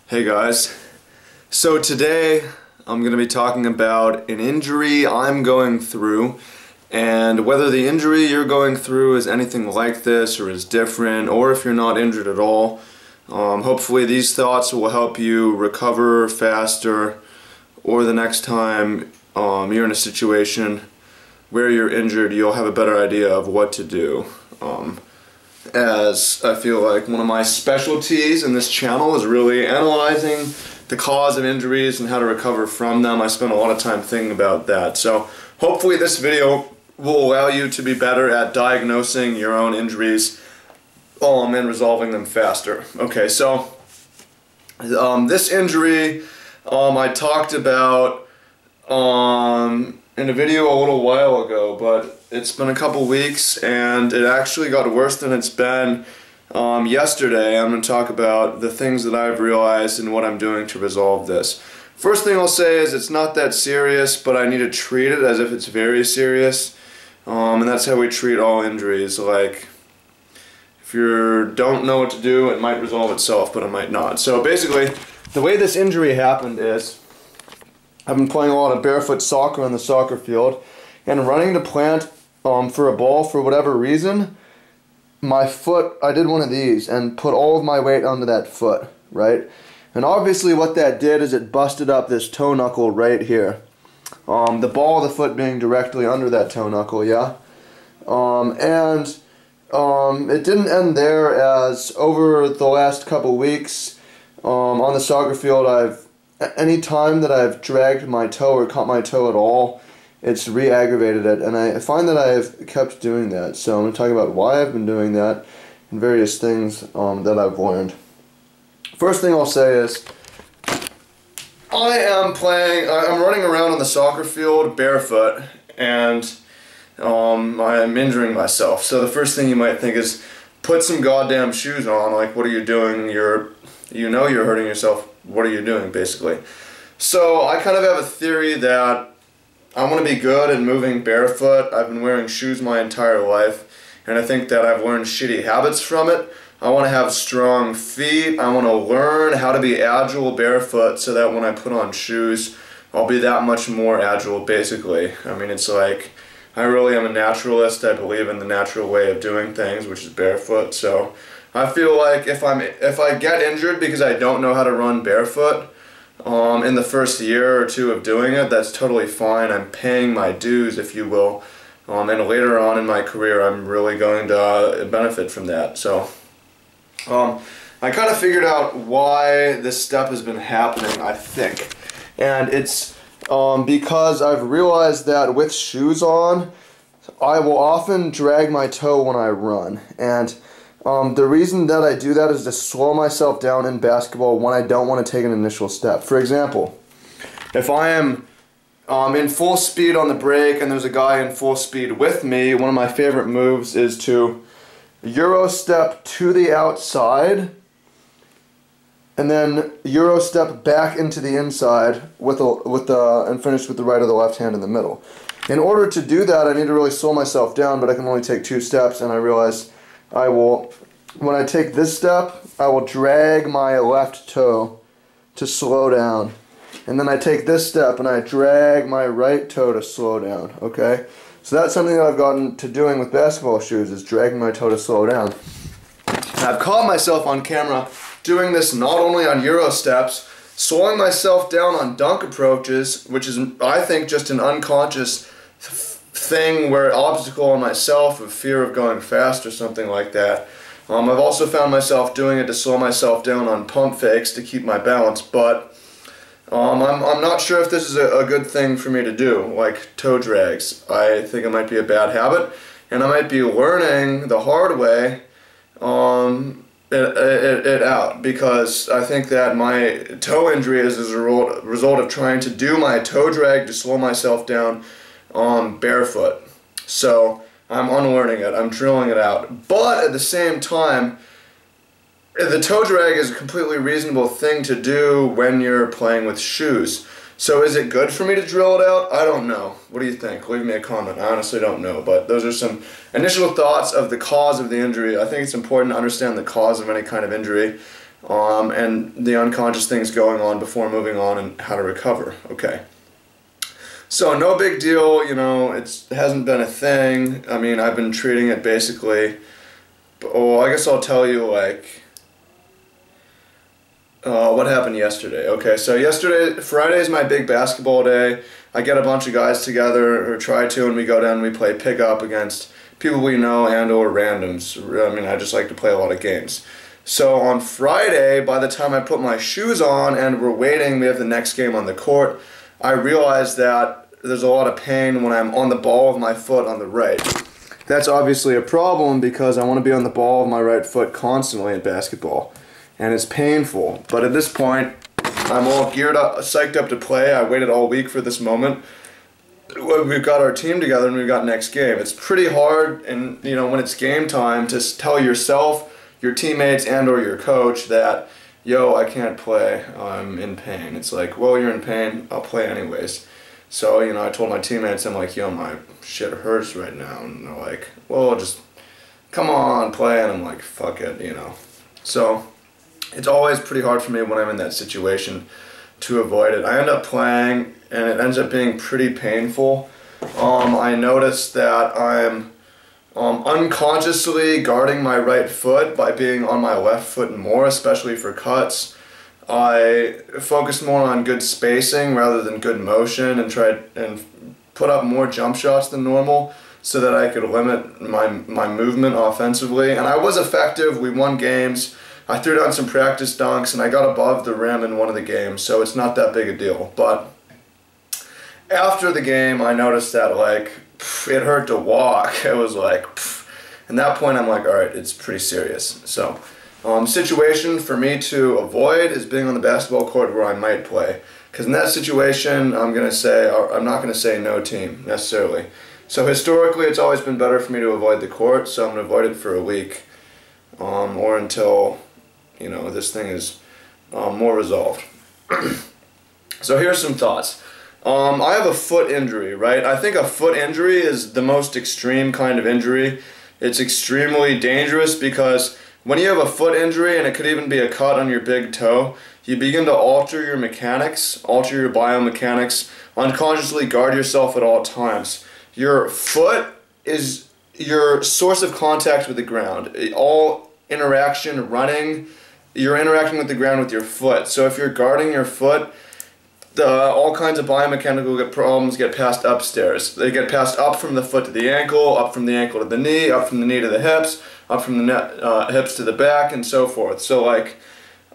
Hey guys, so today I'm going to be talking about an injury I'm going through and whether the injury you're going through is anything like this or is different, or if you're not injured at all. Hopefully these thoughts will help you recover faster, or the next time you're in a situation where you're injured, you'll have a better idea of what to do. As I feel like one of my specialties in this channel is really analyzing the cause of injuries and how to recover from them. I spend a lot of time thinking about that. So hopefully this video will allow you to be better at diagnosing your own injuries and resolving them faster. Okay, so this injury I talked about in a video a little while ago, but it's been a couple weeks and it actually got worse than it's been yesterday. I'm going to talk about the things that I've realized and what I'm doing to resolve this. First thing I'll say is it's not that serious, but I need to treat it as if it's very serious, and that's how we treat all injuries. Like, if you don't know what to do, it might resolve itself, but it might not. So basically, the way this injury happened is I've been playing a lot of barefoot soccer on the soccer field, and running to plant for a ball for whatever reason, my foot, I did one of these and put all of my weight onto that foot, right? And obviously what that did is it busted up this toe knuckle right here. The ball of the foot being directly under that toe knuckle, yeah? It didn't end there, as over the last couple weeks on the soccer field, any time that I've dragged my toe or cut my toe at all, it's re-aggravated it, and I find that I've kept doing that. So I'm going to talk about why I've been doing that and various things that I've learned. First thing I'll say is I'm running around on the soccer field barefoot, and I'm injuring myself. So the first thing you might think is, put some goddamn shoes on. Like, what are you doing? You know you're hurting yourself. What are you doing, basically? So I kind of have a theory that I want to be good at moving barefoot. I've been wearing shoes my entire life, and I think that I've learned shitty habits from it. I want to have strong feet. I want to learn how to be agile barefoot so that when I put on shoes, I'll be that much more agile, basically. I mean, it's like, I really am a naturalist. I believe in the natural way of doing things, which is barefoot. So I feel like if I get injured because I don't know how to run barefoot in the first year or two of doing it, that's totally fine. I'm paying my dues, if you will, and later on in my career I'm really going to benefit from that. So I kind of figured out why this step has been happening, I think, and it's because I've realized that with shoes on, I will often drag my toe when I run, and the reason that I do that is to slow myself down in basketball when I don't want to take an initial step. For example, if I am in full speed on the break and there's a guy in full speed with me, one of my favorite moves is to Euro step to the outside and then Euro step back into the inside and finish with the right or the left hand in the middle. In order to do that, I need to really slow myself down, but I can only take 2 steps, and I realize when I take this step, I will drag my left toe to slow down. And then I take this step and I drag my right toe to slow down, okay? So that's something that I've gotten to doing with basketball shoes, is dragging my toe to slow down. And I've caught myself on camera doing this not only on Euro steps, slowing myself down on dunk approaches, which is, I think, just an unconscious thing where obstacle on myself of fear of going fast or something like that. I've also found myself doing it to slow myself down on pump fakes to keep my balance, but I'm not sure if this is a good thing for me to do, like toe drags. I think it might be a bad habit, and I might be learning the hard way it out, because I think that my toe injury is as a result of trying to do my toe drag to slow myself down barefoot. So I'm unlearning it, I'm drilling it out. But at the same time, the toe drag is a completely reasonable thing to do when you're playing with shoes. So is it good for me to drill it out? I don't know. What do you think? Leave me a comment. I honestly don't know. But those are some initial thoughts of the cause of the injury. I think it's important to understand the cause of any kind of injury. and the unconscious things going on before moving on and how to recover. Okay. So no big deal, you know, it hasn't been a thing. I mean, I've been treating it basically, I guess I'll tell you like what happened yesterday. Okay, so Friday is my big basketball day. I get a bunch of guys together, or try to, and we go down and we play pickup against people we know and or randoms. I mean, I just like to play a lot of games. So on Friday, by the time I put my shoes on and we're waiting, we have the next game on the court, I realized that there's a lot of pain when I'm on the ball of my foot on the right. That's obviously a problem because I want to be on the ball of my right foot constantly in basketball. And it's painful. But at this point, I'm all geared up, psyched up to play. I waited all week for this moment. We've got our team together and we've got next game. It's pretty hard, and you know, when it's game time, to tell yourself, your teammates, and or your coach that, yo, I can't play, I'm in pain. It's like, well, you're in pain, I'll play anyways. So, you know, I told my teammates, I'm like, yo, my shit hurts right now. And they're like, well, just come on, play. And I'm like, fuck it, you know. So it's always pretty hard for me when I'm in that situation to avoid it. I end up playing, and it ends up being pretty painful. I noticed that I'm unconsciously guarding my right foot by being on my left foot more, especially for cuts. I focused more on good spacing rather than good motion, and tried and put up more jump shots than normal so that I could limit my movement offensively. And I was effective. We won games. I threw down some practice dunks and I got above the rim in one of the games, so it's not that big a deal. But after the game, I noticed that like it hurt to walk. It was like, at that point I'm like, all right, it's pretty serious. So situation for me to avoid is being on the basketball court where I might play. Because in that situation, I'm not going to say no team necessarily. So historically, it's always been better for me to avoid the court, so I'm going to avoid it for a week, or until, you know, this thing is more resolved. So here's some thoughts. I have a foot injury, right? I think a foot injury is the most extreme kind of injury. It's extremely dangerous because when you have a foot injury, and it could even be a cut on your big toe, you begin to alter your mechanics, alter your biomechanics, unconsciously guard yourself at all times. Your foot is your source of contact with the ground. All interaction, running, you're interacting with the ground with your foot. So if you're guarding your foot, all kinds of biomechanical problems get passed upstairs. They get passed up from the foot to the ankle, up from the ankle to the knee, up from the knee to the hips, up from the hips to the back, and so forth. So like,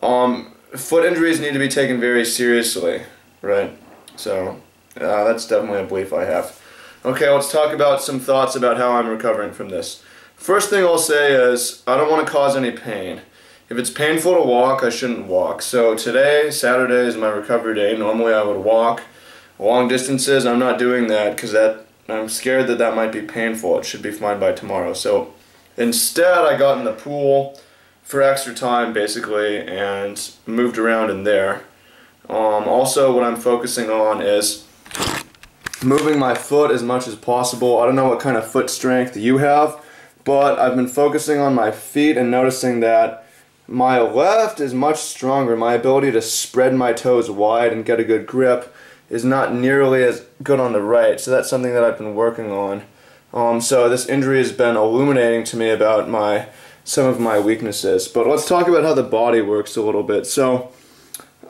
foot injuries need to be taken very seriously, right? So that's definitely a belief I have. Okay, let's talk about some thoughts about how I'm recovering from this. First thing I'll say is, I don't want to cause any pain. If it's painful to walk, I shouldn't walk. So today, Saturday, is my recovery day. Normally I would walk long distances. I'm not doing that because I'm scared that might be painful. It should be fine by tomorrow. So instead, I got in the pool for extra time, basically, and moved around in there. Also, what I'm focusing on is moving my foot as much as possible. I don't know what kind of foot strength you have, but I've been focusing on my feet and noticing that my left is much stronger. My ability to spread my toes wide and get a good grip is not nearly as good on the right, so that's something that I've been working on. So this injury has been illuminating to me about some of my weaknesses. But let's talk about how the body works a little bit. So,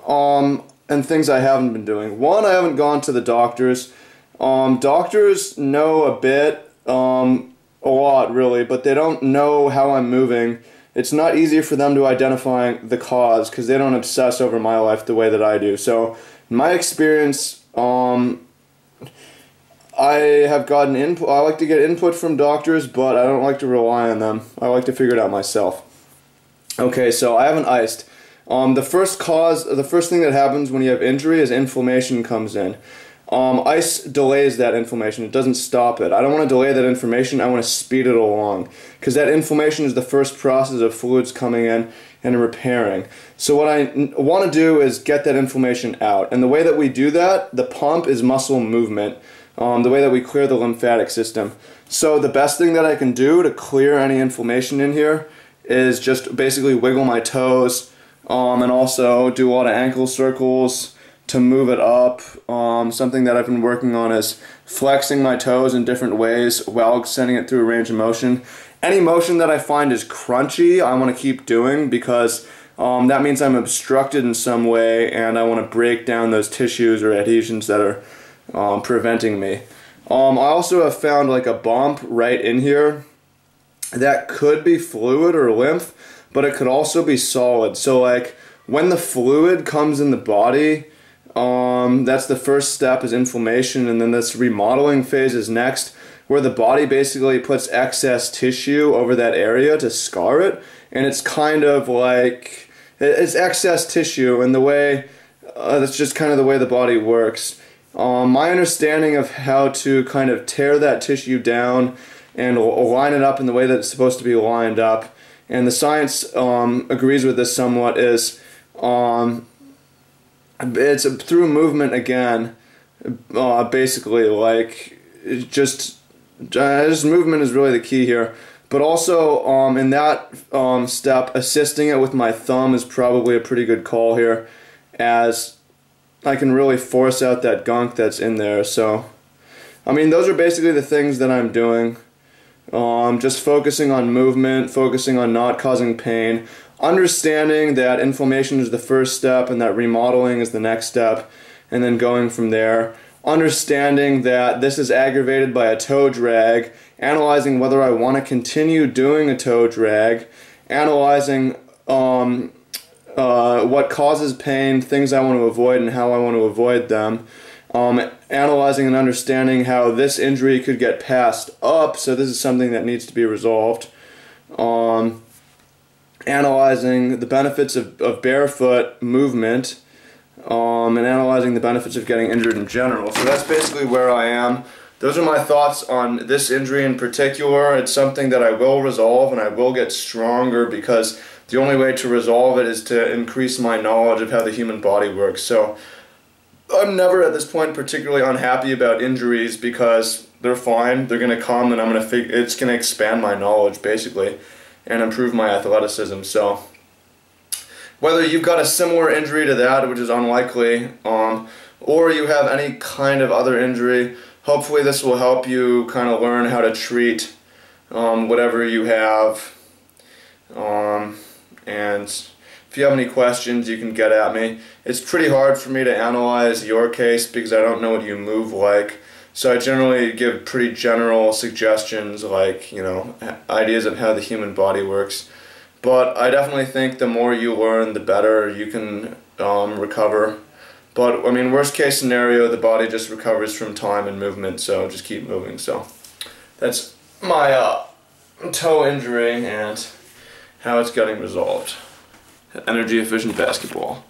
and things I haven't been doing. One, I haven't gone to the doctors. Doctors know a bit, a lot really, but they don't know how I'm moving. It's not easy for them to identify the cause because they don't obsess over my life the way that I do. So, in my experience, I have gotten input. I like to get input from doctors, but I don't like to rely on them. I like to figure it out myself. Okay, so I haven't iced. The first thing that happens when you have injury is inflammation comes in. Ice delays that inflammation. It doesn't stop it. I don't want to delay that inflammation. I want to speed it along because that inflammation is the first process of fluids coming in and repairing. So what I want to do is get that inflammation out. And the way that we do that, the pump, is muscle movement. The way that we clear the lymphatic system. So the best thing that I can do to clear any inflammation in here is just basically wiggle my toes, and also do a lot of ankle circles to move it up. Something that I've been working on is flexing my toes in different ways while sending it through a range of motion. Any motion that I find is crunchy, I want to keep doing, because that means I'm obstructed in some way and I want to break down those tissues or adhesions that are preventing me. I also have found like a bump right in here that could be fluid or lymph, but it could also be solid. So like when the fluid comes in the body, that's the first step, is inflammation, and then this remodeling phase is next, where the body basically puts excess tissue over that area to scar it, and it's kind of like, it's excess tissue, and the way, that's just kind of the way the body works. My understanding of how to kind of tear that tissue down and line it up in the way that it's supposed to be lined up, and the science agrees with this somewhat, is it's through movement again, basically, like, just movement is really the key here. But also, in that step, assisting it with my thumb is probably a pretty good call here, as I can really force out that gunk that's in there. So, I mean, those are basically the things that I'm doing. Just focusing on movement, focusing on not causing pain, understanding that inflammation is the first step and that remodeling is the next step, and then going from there. Understanding that this is aggravated by a toe drag, analyzing whether I want to continue doing a toe drag, analyzing what causes pain, things I want to avoid and how I want to avoid them, analyzing and understanding how this injury could get passed up, so this is something that needs to be resolved, analyzing the benefits of barefoot movement, and analyzing the benefits of getting injured in general. So that's basically where I am. Those are my thoughts on this injury in particular. It's something that I will resolve, and I will get stronger, because the only way to resolve it is to increase my knowledge of how the human body works. So I'm never at this point particularly unhappy about injuries, because they're fine, they're going to come, and it's going to expand my knowledge basically and improve my athleticism. So whether you've got a similar injury to that, which is unlikely, or you have any kind of other injury, hopefully this will help you kind of learn how to treat whatever you have. And if you have any questions, you can get at me. It's pretty hard for me to analyze your case because I don't know what you move like. So I generally give pretty general suggestions, like, you know, ideas of how the human body works. But I definitely think the more you learn, the better you can recover. But, I mean, worst case scenario, the body just recovers from time and movement, so just keep moving. So that's my toe injury and how it's getting resolved. Energy efficient basketball.